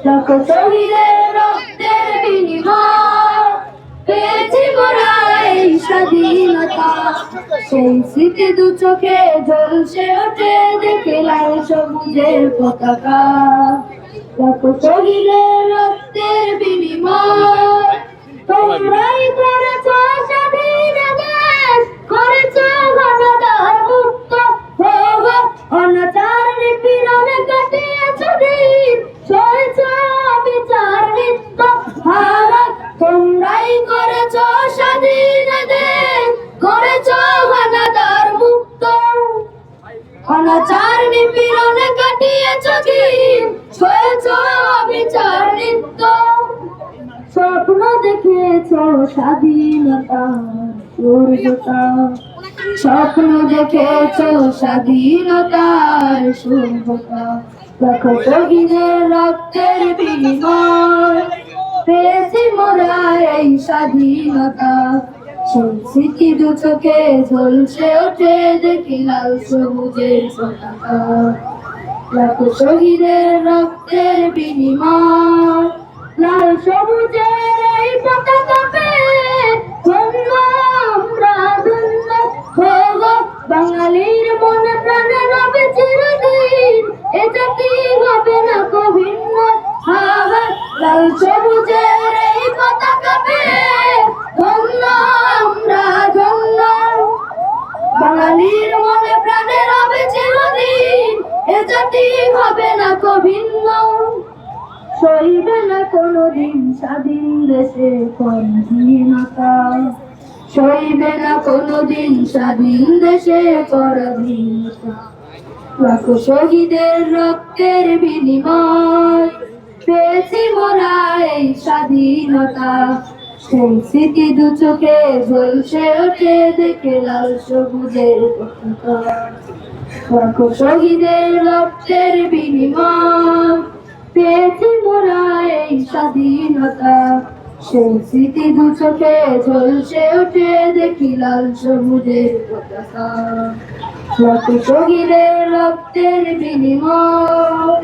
লাখ শহীদের রক্তের বিনিময় পেয়েছি মোরা এই স্বাধীনতা। সেই স্মৃতি দু চোখে ঝলসে ওঠে দেখে লাল সবুজের পতাকা। লাখ শহীদের রক্তের বিনিময় তোমরাই করেছ স্বাধীন দেশ, করেছ ঘনদার মুক্ত। অনাচার নিপীড়নে কাটিয়েছ দিন, সয়েছ বিচার নিত্য। ভারত তোমরাই করেছ স্বাধীন দেশ, করেছ ঘনদার মুক্ত। অনাচার নিপীড়নে কাটিয়েছ দিন, সয়েছ বিচার নিত্য। স্বপ্ন দেখেছ স্বাধীনতার সূর্যতা, স্বপ্ন দেখেছ স্বাধীনতার সূর্যতা। লাখ শহীদের রক্তের বিনিময় পেয়েছি মোরা এই স্বাধীনতা। সেই স্মৃতি দু চোখে ঝলসে ওঠে দেখি লাল সবুজের পতাকা। লাখ শহীদের রক্তের বিনিময় লাল সবুজের এই পতাকা পেয়ে ধন্য আমরা ধন্য। হোগো বাঙালির মনে প্রাণে রবে চিরদিন, এ জাতি হবে না কো ভিন্ন। লাল সবুজের এই পতাকা পেয়ে ধন্য আমরা ধন্য। বাঙালির মনে প্রাণে রবে চিরদিন, এ জাতি হবে না কো ভিন্ন। সইবে না কোনোদিন স্বাধীন দেশে পরাধীনতা, সইবে না কোনোদিন স্বাধীন দেশে পরাধীনতা। লাখ শহীদের রক্তের বিনিময় পেয়েছি মোরা এই স্বাধীনতা। সেই স্মৃতি দু চোখে ঝলসে ওঠে দেখে লাল সবুজের পতাকা। লাখ শহীদের রক্তের বিনিময় পেয়েছি মোরা এই স্বাধীনতা। সেই স্মৃতি দু চোখে ঝলসে ওঠে দেখি লাল সবুজের পতাকা। লাখ শহীদের রক্তের বিনিময়